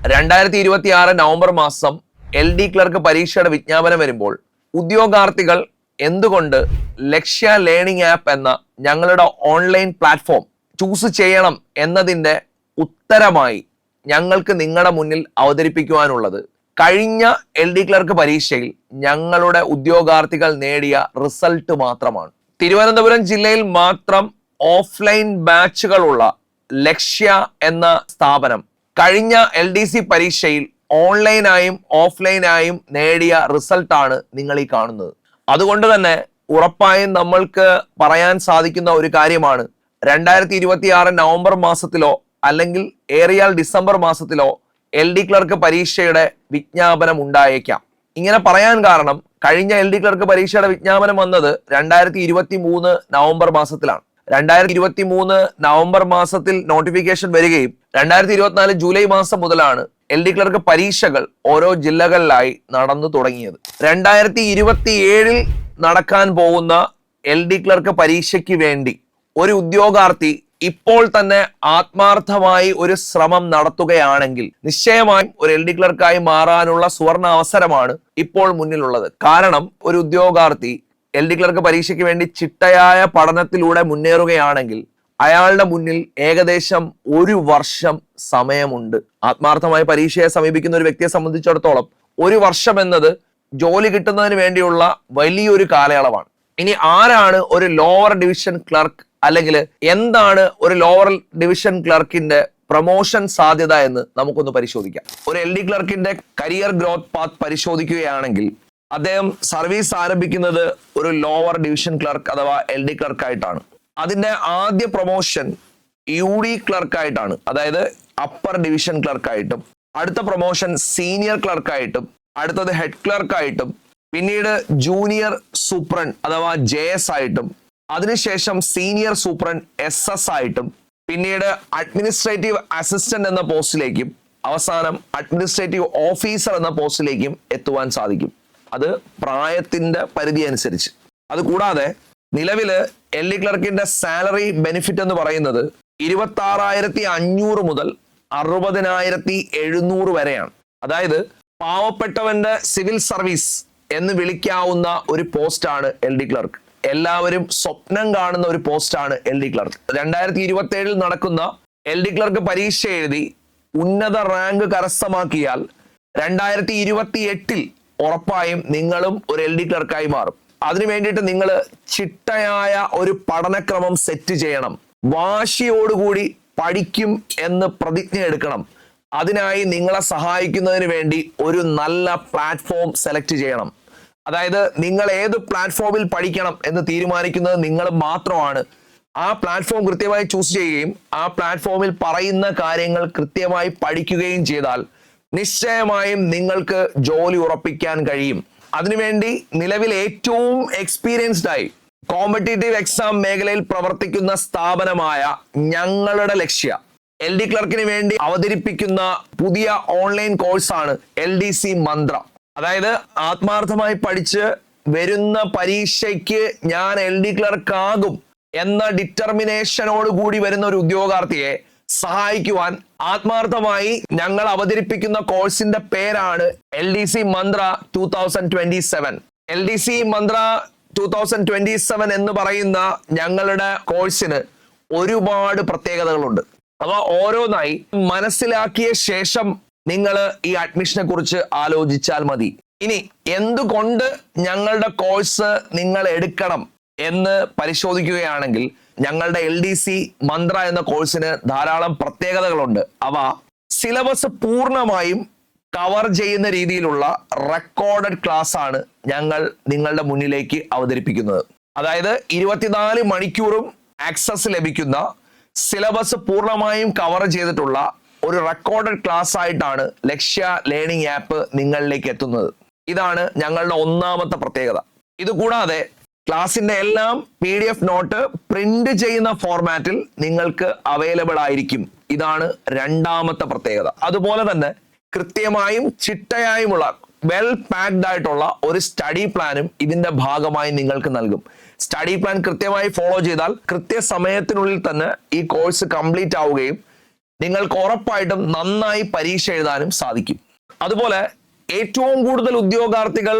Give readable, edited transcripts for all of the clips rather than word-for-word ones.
2026 November മാസം LD clerk പരീക്ഷയുടെ വിജ്ഞാപനം വരുമ്പോൾ ഉദ്യോഗാർത്ഥികൾ എന്തുകൊണ്ട് ലക്ഷ്യ ലേണിംഗ് ആപ്പ് എന്ന ഞങ്ങളുടെ ഓൺലൈൻ പ്ലാറ്റ്ഫോം ചൂസ് ചെയ്യണം എന്നതിൻ്റെ ഉത്തരമായി ഞങ്ങൾക്ക് നിങ്ങളുടെ മുന്നിൽ അവതരിപ്പിക്കുവാനുള്ളത് കഴിഞ്ഞ LD ക്ലർക്ക് പരീക്ഷയിൽ ഞങ്ങളുടെ ഉദ്യോഗാർത്ഥികൾ നേടിയ റിസൾട്ട് മാത്രമാണ്. തിരുവനന്തപുരം ജില്ലയിൽ മാത്രം ഓഫ്ലൈൻ ബാച്ചുകളുള്ള ലക്ഷ്യ എന്ന സ്ഥാപനം കഴിഞ്ഞ LDC പരീക്ഷയിൽ ഓൺലൈനായും ഓഫ്ലൈനായും നേടിയ റിസൾട്ടാണ് നിങ്ങൾ ഈ കാണുന്നത്. അതുകൊണ്ട് തന്നെ ഉറപ്പായും നമ്മൾക്ക് പറയാൻ സാധിക്കുന്ന ഒരു കാര്യമാണ് 2026 നവംബർ മാസത്തിലോ അല്ലെങ്കിൽ ഏറിയാൽ ഡിസംബർ മാസത്തിലോ LD ക്ലർക്ക് പരീക്ഷയുടെ വിജ്ഞാപനം ഉണ്ടായേക്കാം. ഇങ്ങനെ പറയാൻ കാരണം കഴിഞ്ഞ LD ക്ലർക്ക് പരീക്ഷയുടെ വിജ്ഞാപനം വന്നത് 2023 നവംബർ മാസത്തിലാണ്. 2023 നവംബർ മാസത്തിൽ നോട്ടിഫിക്കേഷൻ വരികയും 2024 ജൂലൈ മാസം മുതലാണ് LD ക്ലർക്ക് പരീക്ഷകൾ ഓരോ ജില്ലകളിലായി നടന്നു തുടങ്ങിയത്. 2027 നടക്കാൻ പോകുന്ന LD ക്ലർക്ക് പരീക്ഷയ്ക്ക് വേണ്ടി ഒരു ഉദ്യോഗാർത്ഥി ഇപ്പോൾ തന്നെ ആത്മാർത്ഥമായി ഒരു ശ്രമം നടത്തുകയാണെങ്കിൽ നിശ്ചയമായും ഒരു LD ക്ലർക്കായി മാറാനുള്ള സുവർണ അവസരമാണ് ഇപ്പോൾ മുന്നിലുള്ളത്. കാരണം ഒരു ഉദ്യോഗാർത്ഥി LD ക്ലർക്ക് പരീക്ഷയ്ക്ക് വേണ്ടി ചിട്ടയായ പഠനത്തിലൂടെ മുന്നേറുകയാണെങ്കിൽ അയാളുടെ മുന്നിൽ ഏകദേശം 1 വർഷം സമയമുണ്ട്. ആത്മാർത്ഥമായി പരീക്ഷയെ സമീപിക്കുന്ന ഒരു വ്യക്തിയെ സംബന്ധിച്ചിടത്തോളം 1 വർഷം എന്നത് ജോലി കിട്ടുന്നതിന് വേണ്ടിയുള്ള വലിയൊരു കാലയളവാണ്. ഇനി ആരാണ് ഒരു ലോവർ ഡിവിഷൻ ക്ലർക്ക്, അല്ലെങ്കിൽ എന്താണ് ഒരു ലോവർ ഡിവിഷൻ ക്ലർക്കിന്റെ പ്രൊമോഷൻ സാധ്യത എന്ന് നമുക്കൊന്ന് പരിശോധിക്കാം. ഒരു LD ക്ലർക്കിന്റെ കരിയർ ഗ്രോത്ത് പാത്ത് പരിശോധിക്കുകയാണെങ്കിൽ അദ്ദേഹം സർവീസ് ആരംഭിക്കുന്നത് ഒരു ലോവർ ഡിവിഷൻ ക്ലർക്ക് അഥവാ LD ക്ലർക്കായിട്ടാണ്. അതിന്റെ ആദ്യ പ്രൊമോഷൻ UD ക്ലർക്കായിട്ടാണ്, അതായത് അപ്പർ ഡിവിഷൻ ക്ലർക്കായിട്ടും. അടുത്ത പ്രൊമോഷൻ സീനിയർ ക്ലർക്കായിട്ടും, അടുത്തത് ഹെഡ് ക്ലർക്കായിട്ടും, പിന്നീട് ജൂനിയർ സൂപ്രണ്ട് അഥവാ JS ആയിട്ടും, അതിനുശേഷം സീനിയർ സൂപ്രണ്ട് SS ആയിട്ടും, പിന്നീട് അഡ്മിനിസ്ട്രേറ്റീവ് അസിസ്റ്റന്റ് എന്ന പോസ്റ്റിലേക്കും അവസാനം അഡ്മിനിസ്ട്രേറ്റീവ് ഓഫീസർ എന്ന പോസ്റ്റിലേക്കും എത്തുവാൻ സാധിക്കും. അത് പ്രായത്തിന്റെ പരിധി അനുസരിച്ച്. അതുകൂടാതെ നിലവില് LD ക്ലർക്കിന്റെ സാലറി ബെനിഫിറ്റ് എന്ന് പറയുന്നത് 26,500 മുതൽ 60,700 വരെയാണ്. അതായത് പാവപ്പെട്ടവന്റെ സിവിൽ സർവീസ് എന്ന് വിളിക്കാവുന്ന ഒരു പോസ്റ്റാണ് LD ക്ലർക്ക്. എല്ലാവരും സ്വപ്നം കാണുന്ന ഒരു പോസ്റ്റാണ് LD ക്ലർക്ക്. 2027 നടക്കുന്ന LD ക്ലർക്ക് പരീക്ഷ എഴുതി ഉന്നത റാങ്ക് കരസ്ഥമാക്കിയാൽ 2028 ഉറപ്പായും നിങ്ങളും ഒരു LD ക്ലർക്കായി മാറും. അതിനു വേണ്ടിയിട്ട് നിങ്ങൾ ചിട്ടയായ ഒരു പഠനക്രമം സെറ്റ് ചെയ്യണം. വാശിയോടുകൂടി പഠിക്കും എന്ന് പ്രതിജ്ഞ എടുക്കണം. അതിനായി നിങ്ങളെ സഹായിക്കുന്നതിന് വേണ്ടി ഒരു നല്ല പ്ലാറ്റ്ഫോം സെലക്ട് ചെയ്യണം. അതായത് നിങ്ങൾ ഏത് പ്ലാറ്റ്ഫോമിൽ പഠിക്കണം എന്ന് തീരുമാനിക്കുന്നത് നിങ്ങൾ മാത്രമാണ്. ആ പ്ലാറ്റ്ഫോം കൃത്യമായി ചൂസ് ചെയ്യുകയും ആ പ്ലാറ്റ്ഫോമിൽ പറയുന്ന കാര്യങ്ങൾ കൃത്യമായി പഠിക്കുകയും ചെയ്താൽ നിശ്ചയമായും നിങ്ങൾക്ക് ജോലി ഉറപ്പിക്കാൻ കഴിയും. അതിനുവേണ്ടി നിലവിൽ ഏറ്റവും എക്സ്പീരിയൻസ്ഡ് ആയി കോമ്പറ്റേറ്റീവ് എക്സാം മേഖലയിൽ പ്രവർത്തിക്കുന്ന സ്ഥാപനമായ ഞങ്ങളുടെ ലക്ഷ്യ LD ക്ലർക്കിന് വേണ്ടി അവതരിപ്പിക്കുന്ന പുതിയ ഓൺലൈൻ കോഴ്സാണ് LDC മന്ത്ര. അതായത് ആത്മാർത്ഥമായി പഠിച്ച് വരുന്ന പരീക്ഷയ്ക്ക് ഞാൻ LD ക്ലർക്ക് ആകും എന്ന ഡിറ്റർമിനേഷനോട് കൂടി വരുന്ന ഒരു ഉദ്യോഗാർത്ഥിയെ സഹായിക്കുവാൻ ആത്മാർത്ഥമായി ഞങ്ങൾ അവതരിപ്പിക്കുന്ന കോഴ്സിന്റെ പേരാണ് LDC മന്ത്ര 2027. LDC മന്ത്ര 2027 എന്ന് പറയുന്ന ഞങ്ങളുടെ കോഴ്സിന് ഒരുപാട് പ്രത്യേകതകളുണ്ട്. അവ ഓരോന്നായി മനസ്സിലാക്കിയ ശേഷം നിങ്ങൾ ഈ അഡ്മിഷനെ കുറിച്ച് ആലോചിച്ചാൽ മതി. ഇനി എന്തുകൊണ്ട് ഞങ്ങളുടെ കോഴ്സ് നിങ്ങൾ എടുക്കണം എന്ന് പരിശോധിക്കുകയാണെങ്കിൽ ഞങ്ങളുടെ LDC മന്ത്ര എന്ന കോഴ്സിന് ധാരാളം പ്രത്യേകതകളുണ്ട്. അവ സിലബസ് പൂർണ്ണമായും കവർ ചെയ്യുന്ന രീതിയിലുള്ള റെക്കോർഡഡ് ക്ലാസ് ആണ് ഞങ്ങൾ നിങ്ങളുടെ മുന്നിലേക്ക് അവതരിപ്പിക്കുന്നത്. അതായത് 24 മണിക്കൂറും ആക്സസ് ലഭിക്കുന്ന സിലബസ് പൂർണ്ണമായും കവർ ചെയ്തിട്ടുള്ള ഒരു റെക്കോർഡഡ് ക്ലാസ് ആയിട്ടാണ് ലക്ഷ്യ ലേണിംഗ് ആപ്പ് നിങ്ങളിലേക്ക് എത്തുന്നത്. ഇതാണ് ഞങ്ങളുടെ ഒന്നാമത്തെ പ്രത്യേകത. ഇതുകൂടാതെ ക്ലാസിന്റെ എല്ലാം PDF നോട്ട് പ്രിന്റ് ചെയ്യുന്ന ഫോർമാറ്റിൽ നിങ്ങൾക്ക് അവൈലബിൾ ആയിരിക്കും. ഇതാണ് രണ്ടാമത്തെ പ്രത്യേകത. അതുപോലെ തന്നെ കൃത്യമായും ചിട്ടയായുമുള്ള വെൽ പാക്ഡ് ആയിട്ടുള്ള ഒരു സ്റ്റഡി പ്ലാനും ഇതിന്റെ ഭാഗമായി നിങ്ങൾക്ക് നൽകും. സ്റ്റഡി പ്ലാൻ കൃത്യമായി ഫോളോ ചെയ്താൽ കൃത്യസമയത്തിനുള്ളിൽ തന്നെ ഈ കോഴ്സ് കംപ്ലീറ്റ് ആവുകയും നിങ്ങൾക്ക് ഉറപ്പായിട്ടും നന്നായി പരീക്ഷ എഴുതാനും സാധിക്കും. അതുപോലെ ഏറ്റവും കൂടുതൽ ഉദ്യോഗാർത്ഥികൾ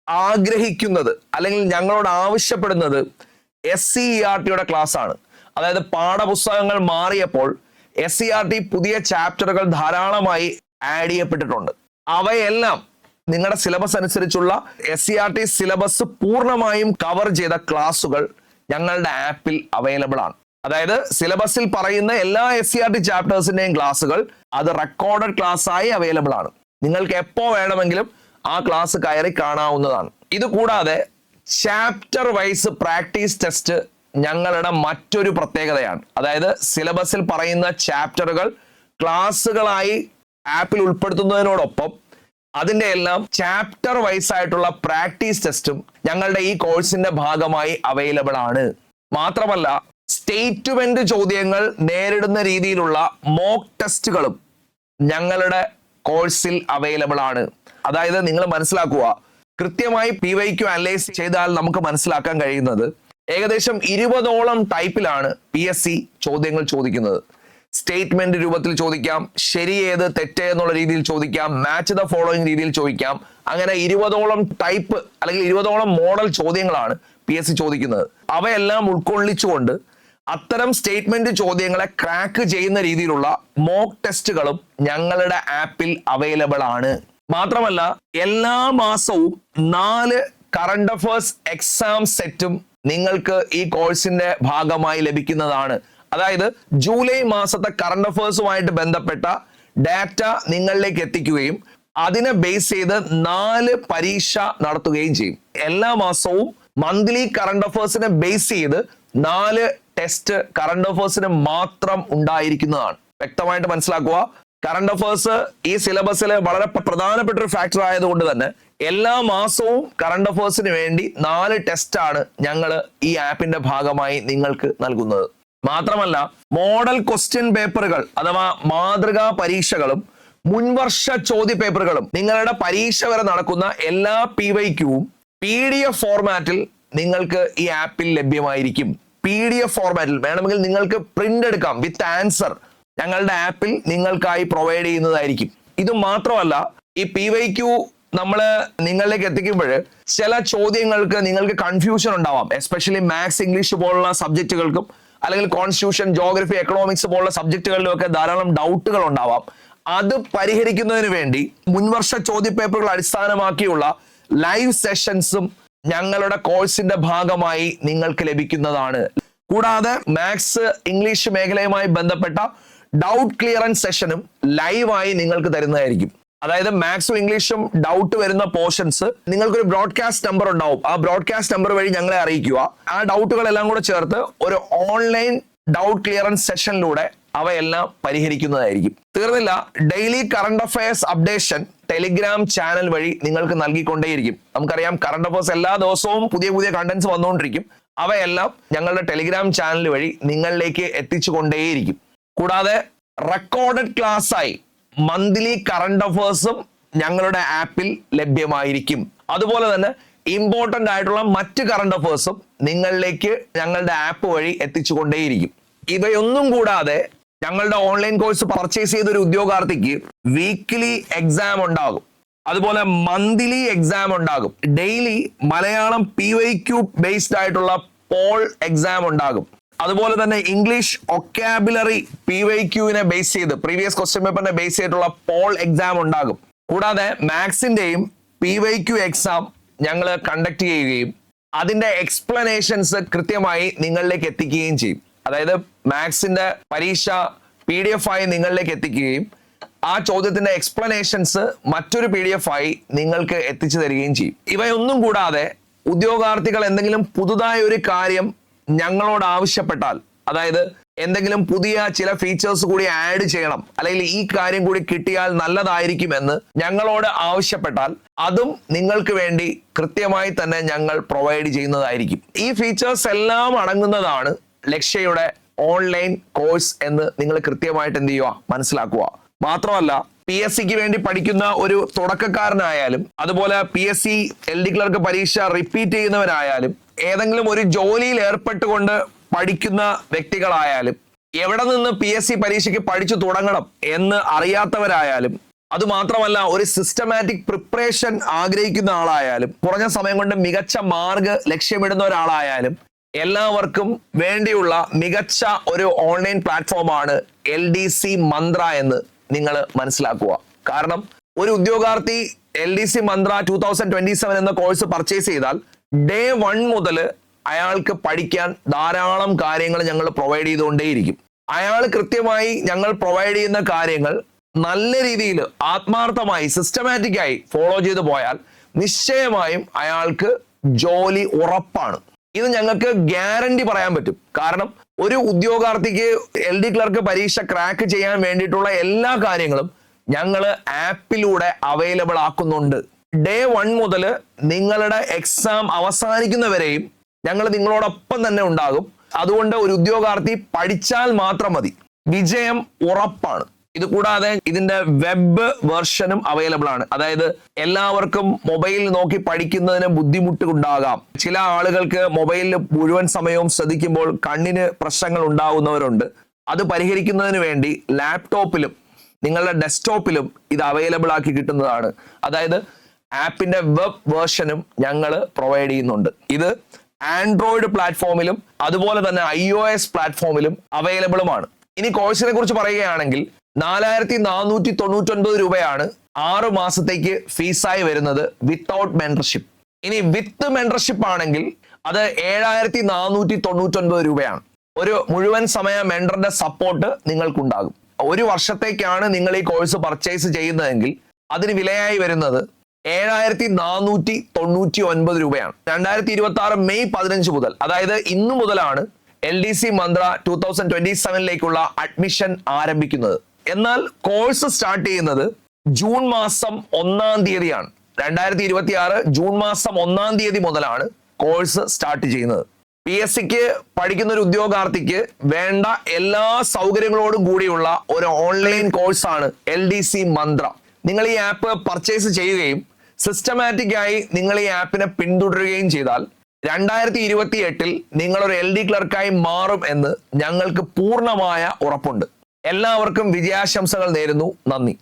ആഗ്രഹിക്കുന്നത് അല്ലെങ്കിൽ ഞങ്ങളോട് ആവശ്യപ്പെടുന്നത് SCERTയുടെ ക്ലാസ് ആണ്. അതായത് പാഠപുസ്തകങ്ങൾ മാറിയപ്പോൾ SCERT പുതിയ ചാപ്റ്ററുകൾ ധാരാളമായി ആഡ് ചെയ്യപ്പെട്ടിട്ടുണ്ട്. അവയെല്ലാം നിങ്ങളുടെ സിലബസ് അനുസരിച്ചുള്ള SCERT സിലബസ് പൂർണ്ണമായും കവർ ചെയ്ത ക്ലാസുകൾ ഞങ്ങളുടെ ആപ്പിൽ അവൈലബിൾ ആണ്. അതായത് സിലബസിൽ പറയുന്ന എല്ലാ SCERT ചാപ്റ്റേഴ്സിന്റെയും ക്ലാസുകൾ അത് റെക്കോർഡഡ് ക്ലാസ് ആയി അവൈലബിൾ ആണ്. നിങ്ങൾക്ക് എപ്പോ വേണമെങ്കിലും ആ ക്ലാസ് കയറി കാണാവുന്നതാണ്. ഇത് കൂടാതെ ചാപ്റ്റർ വൈസ് പ്രാക്ടീസ് ടെസ്റ്റ് ഞങ്ങളുടെ മറ്റൊരു പ്രത്യേകതയാണ്. അതായത് സിലബസിൽ പറയുന്ന ചാപ്റ്ററുകൾ ക്ലാസ്സുകളായി ആപ്പിൽ ഉൾപ്പെടുത്തുന്നതിനോടൊപ്പം അതിന്റെ എല്ലാം ചാപ്റ്റർ വൈസ് ആയിട്ടുള്ള പ്രാക്ടീസ് ടെസ്റ്റും ഞങ്ങളുടെ ഈ കോഴ്സിന്റെ ഭാഗമായി അവൈലബിൾ ആണ്. മാത്രമല്ല സ്റ്റേറ്റ്മെന്റ് ചോദ്യങ്ങൾ നേരിടുന്ന രീതിയിലുള്ള മോക്ക് ടെസ്റ്റുകളും ഞങ്ങളുടെ കോഴ്സിൽ അവൈലബിൾ ആണ്. അതായത് നിങ്ങൾ മനസ്സിലാക്കുക, കൃത്യമായി PYQ അനലൈസ് ചെയ്താൽ നമുക്ക് മനസ്സിലാക്കാൻ കഴിയുന്നത് ഏകദേശം 20ഓളം ടൈപ്പിലാണ് PSC ചോദ്യങ്ങൾ ചോദിക്കുന്നത്. സ്റ്റേറ്റ്മെന്റ് രൂപത്തിൽ ചോദിക്കാം, ശരി ഏത് തെറ്റ് എന്നുള്ള രീതിയിൽ ചോദിക്കാം, മാച്ച് ദ ഫോളോയിങ് രീതിയിൽ ചോദിക്കാം. അങ്ങനെ 20ഓളം ടൈപ്പ് അല്ലെങ്കിൽ 20ഓളം മോഡൽ ചോദ്യങ്ങളാണ് PSC ചോദിക്കുന്നത്. അവയെല്ലാം ഉൾക്കൊള്ളിച്ചുകൊണ്ട് അത്തരം സ്റ്റേറ്റ്മെന്റ് ചോദ്യങ്ങളെ ക്രാക്ക് ചെയ്യുന്ന രീതിയിലുള്ള മോക്ക് ടെസ്റ്റുകളും ഞങ്ങളുടെ ആപ്പിൽ അവൈലബിൾ ആണ്. മാത്രമല്ല എല്ലാ മാസവും 4 കറണ്ട് അഫയേഴ്സ് എക്സാം സെറ്റും നിങ്ങൾക്ക് ഈ കോഴ്സിന്റെ ഭാഗമായി ലഭിക്കുന്നതാണ്. അതായത് ജൂലൈ മാസത്തെ കറണ്ട് അഫയേഴ്സുമായിട്ട് ബന്ധപ്പെട്ട ഡാറ്റ നിങ്ങളിലേക്ക് എത്തിക്കുകയും അതിനെ ബേസ് ചെയ്ത് 4 പരീക്ഷ നടത്തുകയും ചെയ്യും. എല്ലാ മാസവും മന്ത്ലി കറണ്ട് അഫയേഴ്സിനെ ബേസ് ചെയ്ത് 4 ടെസ്റ്റ് കറണ്ട് അഫയേഴ്സിന് മാത്രം ഉണ്ടായിരിക്കുന്നതാണ്. വ്യക്തമായിട്ട് മനസ്സിലാക്കുക. കറണ്ട് അഫയേഴ്സ് ഈ സിലബസിൽ വളരെ പ്രധാനപ്പെട്ട ഒരു ഫാക്ടർ ആയതുകൊണ്ട് തന്നെ എല്ലാ മാസവും കറണ്ട് അഫയേഴ്സിന് വേണ്ടി 4 ടെസ്റ്റ് ആണ് ഞങ്ങൾ ഈ ആപ്പിന്റെ ഭാഗമായി നിങ്ങൾക്ക് നൽകുന്നത്. മാത്രമല്ല മോഡൽ ക്വസ്റ്റ്യൻ പേപ്പറുകൾ അഥവാ മാതൃകാ പരീക്ഷകളും മുൻവർഷ ചോദ്യ പേപ്പറുകളും നിങ്ങളുടെ പരീക്ഷ വരെ നടക്കുന്ന എല്ലാ PYQവും PDF ഫോർമാറ്റിൽ നിങ്ങൾക്ക് ഈ ആപ്പിൽ ലഭ്യമായിരിക്കും. PDF ഫോർമാറ്റിൽ വേണമെങ്കിൽ നിങ്ങൾക്ക് പ്രിന്റ് എടുക്കാം വിത്ത് ആൻസർ ഞങ്ങളുടെ ആപ്പിൽ നിങ്ങൾക്കായി പ്രൊവൈഡ് ചെയ്യുന്നതായിരിക്കും. ഇത് മാത്രമല്ല ഈ PYQ നമ്മൾ നിങ്ങളിലേക്ക് എത്തിക്കുമ്പോൾ ചില ചോദ്യങ്ങൾക്ക് നിങ്ങൾക്ക് കൺഫ്യൂഷൻ ഉണ്ടാവാം. എസ്പെഷ്യലി മാത്സ്, ഇംഗ്ലീഷ് പോലുള്ള സബ്ജക്റ്റുകൾക്കും അല്ലെങ്കിൽ കോൺസ്റ്റിറ്റ്യൂഷൻ, ജോഗ്രഫി, എക്കണോമിക്സ് പോലുള്ള സബ്ജക്റ്റുകളിലും ഒക്കെ ധാരാളം ഡൗട്ടുകൾ ഉണ്ടാവാം. അത് പരിഹരിക്കുന്നതിന് വേണ്ടി മുൻവർഷ ചോദ്യ പേപ്പറുകൾ അടിസ്ഥാനമാക്കിയുള്ള ലൈവ് സെഷൻസും ഞങ്ങളുടെ കോഴ്സിന്റെ ഭാഗമായി നിങ്ങൾക്ക് ലഭിക്കുന്നതാണ്. കൂടാതെ മാത്സ്, ഇംഗ്ലീഷ് മേഖലയുമായി ബന്ധപ്പെട്ട ഡൗട്ട് ക്ലിയറൻസ് സെഷനും ലൈവായി നിങ്ങൾക്ക് തരുന്നതായിരിക്കും. അതായത് മാത്സും ഇംഗ്ലീഷും ഡൗട്ട് വരുന്ന പോർഷൻസ് നിങ്ങൾക്കൊരു ബ്രോഡ്കാസ്റ്റ് നമ്പർ ഉണ്ടാവും. ആ ബ്രോഡ്കാസ്റ്റ് നമ്പർ വഴി ഞങ്ങളെ അറിയിക്കുക. ആ ഡൗട്ടുകളെല്ലാം കൂടെ ചേർത്ത് ഒരു ഓൺലൈൻ ഡൗട്ട് ക്ലിയറൻസ് സെഷനിലൂടെ അവയെല്ലാം പരിഹരിക്കുന്നതായിരിക്കും. തീർന്നില്ല, daily current affairs updation Telegram channel വഴി നിങ്ങൾക്ക് നൽകിക്കൊണ്ടേയിരിക്കും. നമുക്കറിയാം കറണ്ട് അഫയേഴ്സ് എല്ലാ ദിവസവും പുതിയ പുതിയ കണ്ടന്റ്സ് വന്നുകൊണ്ടിരിക്കും. അവയെല്ലാം ഞങ്ങളുടെ ടെലിഗ്രാം ചാനൽ വഴി നിങ്ങളിലേക്ക് എത്തിച്ചുകൊണ്ടേയിരിക്കും. കൂടാതെ റെക്കോർഡഡ് ക്ലാസ് ആയി മന്ത്ലി കറണ്ട് അഫയേഴ്സും ഞങ്ങളുടെ ആപ്പിൽ ലഭ്യമായിരിക്കും. അതുപോലെ തന്നെ ഇമ്പോർട്ടന്റ് ആയിട്ടുള്ള മറ്റ് കറണ്ട് അഫയേഴ്സും നിങ്ങളിലേക്ക് ഞങ്ങളുടെ ആപ്പ് വഴി എത്തിച്ചുകൊണ്ടേയിരിക്കും. ഇവയൊന്നും കൂടാതെ ഞങ്ങളുടെ ഓൺലൈൻ കോഴ്സ് പർച്ചേസ് ചെയ്ത ഒരു ഉദ്യോഗാർത്ഥിക്ക് വീക്ക്ലി എക്സാം ഉണ്ടാകും. അതുപോലെ മന്ത്ലി എക്സാം ഉണ്ടാകും. ഡെയിലി മലയാളം PYQ ബേസ്ഡ് ആയിട്ടുള്ള പോൾ എക്സാം ഉണ്ടാകും. അതുപോലെ തന്നെ ഇംഗ്ലീഷ് ഒക്കാബുലറി PYQവിനെ ബേസ് ചെയ്ത് പ്രീവിയസ് ക്വസ്റ്റ്യൻ പേപ്പറിനെ ബേസ് ചെയ്തിട്ടുള്ള പോൾ എക്സാം ഉണ്ടാകും. കൂടാതെ മാത്സിന്റെയും PYQ എക്സാം ഞങ്ങൾ കണ്ടക്ട് ചെയ്യുകയും അതിന്റെ എക്സ്പ്ലനേഷൻസ് കൃത്യമായി നിങ്ങളിലേക്ക് എത്തിക്കുകയും ചെയ്യും. അതായത് മാത്സിന്റെ പരീക്ഷ PDF ആയി നിങ്ങളിലേക്ക് എത്തിക്കുകയും ആ ചോദ്യത്തിന്റെ എക്സ്പ്ലനേഷൻസ് മറ്റൊരു PDF ആയി നിങ്ങൾക്ക് എത്തിച്ചു തരികയും ചെയ്യും. ഇവയൊന്നും കൂടാതെ ഉദ്യോഗാർത്ഥികൾ എന്തെങ്കിലും പുതുതായ ഒരു കാര്യം ഞങ്ങളോട് ആവശ്യപ്പെട്ടാൽ, അതായത് എന്തെങ്കിലും പുതിയ ചില ഫീച്ചേഴ്സ് കൂടി ആഡ് ചെയ്യണം അല്ലെങ്കിൽ ഈ കാര്യം കൂടി കിട്ടിയാൽ നല്ലതായിരിക്കുമെന്ന് ഞങ്ങളോട് ആവശ്യപ്പെട്ടാൽ അതും നിങ്ങൾക്ക് വേണ്ടി കൃത്യമായി തന്നെ ഞങ്ങൾ പ്രൊവൈഡ് ചെയ്യുന്നതായിരിക്കും. ഈ ഫീച്ചേഴ്സ് എല്ലാം അടങ്ങുന്നതാണ് ലക്ഷ്യയുടെ ഓൺലൈൻ കോഴ്സ് എന്ന് നിങ്ങൾ കൃത്യമായിട്ട് എന്ത് ചെയ്യുക, മനസ്സിലാക്കുക. മാത്രമല്ല PSCക്ക് വേണ്ടി പഠിക്കുന്ന ഒരു തുടക്കക്കാരനായാലും അതുപോലെ PSC LD ക്ലർക്ക് പരീക്ഷ റിപ്പീറ്റ് ചെയ്യുന്നവരായാലും ഏതെങ്കിലും ഒരു ജോലിയിൽ ഏർപ്പെട്ടുകൊണ്ട് പഠിക്കുന്ന വ്യക്തികളായാലും എവിടെ നിന്ന് PSC പരീക്ഷയ്ക്ക് പഠിച്ചു തുടങ്ങണം എന്ന് അറിയാത്തവരായാലും, അതുമാത്രമല്ല ഒരു സിസ്റ്റമാറ്റിക് പ്രിപ്പറേഷൻ ആഗ്രഹിക്കുന്ന ആളായാലും, കുറഞ്ഞ സമയം കൊണ്ട് മികച്ച മാർക്ക് ലക്ഷ്യമിടുന്ന ഒരാളായാലും എല്ലാവർക്കും വേണ്ടിയുള്ള മികച്ച ഒരു ഓൺലൈൻ പ്ലാറ്റ്ഫോമാണ് LDC മന്ത്ര എന്ന് നിങ്ങൾ മനസ്സിലാക്കുക. കാരണം ഒരു ഉദ്യോഗാർത്ഥി LDC മന്ത്ര 2027 എന്ന കോഴ്സ് പർച്ചേസ് ചെയ്താൽ ഡേ 1 മുതൽ അയാൾക്ക് പഠിക്കാൻ ധാരാളം കാര്യങ്ങൾ ഞങ്ങൾ പ്രൊവൈഡ് ചെയ്തുകൊണ്ടേയിരിക്കും. അയാൾ കൃത്യമായി ഞങ്ങൾ പ്രൊവൈഡ് ചെയ്യുന്ന കാര്യങ്ങൾ നല്ല രീതിയിൽ ആത്മാർത്ഥമായി സിസ്റ്റമാറ്റിക്കായി ഫോളോ ചെയ്തു പോയാൽ നിശ്ചയമായും അയാൾക്ക് ജോലി ഉറപ്പാണ്. ഇത് ഞങ്ങൾക്ക് ഗ്യാരണ്ടി പറയാൻ പറ്റും. കാരണം ഒരു ഉദ്യോഗാർത്ഥിക്ക് LD ക്ലർക്ക് പരീക്ഷ ക്രാക്ക് ചെയ്യാൻ വേണ്ടിയിട്ടുള്ള എല്ലാ കാര്യങ്ങളും ഞങ്ങൾ ആപ്പിലൂടെ അവൈലബിൾ ആക്കുന്നുണ്ട്. ഡേ 1 മുതൽ നിങ്ങളുടെ എക്സാം അവസാനിക്കുന്നവരെയും ഞങ്ങൾ നിങ്ങളോടൊപ്പം തന്നെ ഉണ്ടാകും. അതുകൊണ്ട് ഒരു ഉദ്യോഗാർത്ഥി പഠിച്ചാൽ മാത്രം മതി, വിജയം ഉറപ്പാണ്. ഇത് കൂടാതെ ഇതിന്റെ വെബ് വെർഷനും അവൈലബിൾ ആണ്. അതായത് എല്ലാവർക്കും മൊബൈൽ നോക്കി പഠിക്കുന്നതിന് ബുദ്ധിമുട്ടുണ്ടാകാം. ചില ആളുകൾക്ക് മൊബൈലിൽ മുഴുവൻ സമയവും ശ്രദ്ധിക്കുമ്പോൾ കണ്ണിന് പ്രശ്നങ്ങൾ ഉണ്ടാകുന്നവരുണ്ട്. അത് പരിഹരിക്കുന്നതിന് വേണ്ടി ലാപ്ടോപ്പിലും നിങ്ങളുടെ ഡെസ്ക്ടോപ്പിലും ഇത് അവൈലബിൾ ആക്കി കിട്ടുന്നതാണ്. അതായത് ആപ്പിന്റെ വെബ് വേർഷനും ഞങ്ങൾ പ്രൊവൈഡ് ചെയ്യുന്നുണ്ട്. ഇത് ആൻഡ്രോയിഡ് പ്ലാറ്റ്ഫോമിലും അതുപോലെ തന്നെ iOS പ്ലാറ്റ്ഫോമിലും അവൈലബിളുമാണ്. ഇനി കോഴ്സിനെ കുറിച്ച് പറയുകയാണെങ്കിൽ 4499 രൂപയാണ് 6 മാസത്തേക്ക് ഫീസായി വരുന്നത് വിത്തൗട്ട് മെന്റർഷിപ്പ്. ഇനി വിത്ത് മെന്റർഷിപ്പ് ആണെങ്കിൽ അത് 7499 രൂപയാണ്. ഒരു മുഴുവൻ സമയ മെന്ററിന്റെ സപ്പോർട്ട് നിങ്ങൾക്കുണ്ടാകും. 1 വർഷത്തേക്കാണ് നിങ്ങൾ ഈ കോഴ്സ് പർച്ചേസ് ചെയ്യുന്നതെങ്കിൽ അതിന് വിലയായി വരുന്നത് 7499 രൂപയാണ്. 2026 മെയ് 15 മുതൽ, അതായത് ഇന്നു മുതലാണ് LDC മന്ത്ര 2027ലേക്കുള്ള അഡ്മിഷൻ ആരംഭിക്കുന്നത്. എന്നാൽ കോഴ്സ് സ്റ്റാർട്ട് ചെയ്യുന്നത് ജൂൺ മാസം 1-ാം തീയതിയാണ്. 2026 ജൂൺ മാസം 1-ാം തീയതി മുതലാണ് കോഴ്സ് സ്റ്റാർട്ട് ചെയ്യുന്നത്. PSCക്ക് പഠിക്കുന്ന ഒരു ഉദ്യോഗാർത്ഥിക്ക് വേണ്ട എല്ലാ സൗകര്യങ്ങളോടും കൂടിയുള്ള ഒരു ഓൺലൈൻ കോഴ്സാണ് LDC മന്ത്ര. നിങ്ങൾ ഈ ആപ്പ് പർച്ചേസ് ചെയ്യുകയും സിസ്റ്റമാറ്റിക് ആയി നിങ്ങൾ ഈ ആപ്പിനെ പിന്തുടരുകയും ചെയ്താൽ 2028 നിങ്ങളൊരു LD ക്ലർക്കായി മാറും എന്ന് ഞങ്ങൾക്ക് പൂർണ്ണമായ ഉറപ്പുണ്ട്. എല്ലാവർക്കും വിജയാശംസകൾ നേരുന്നു. നന്ദി.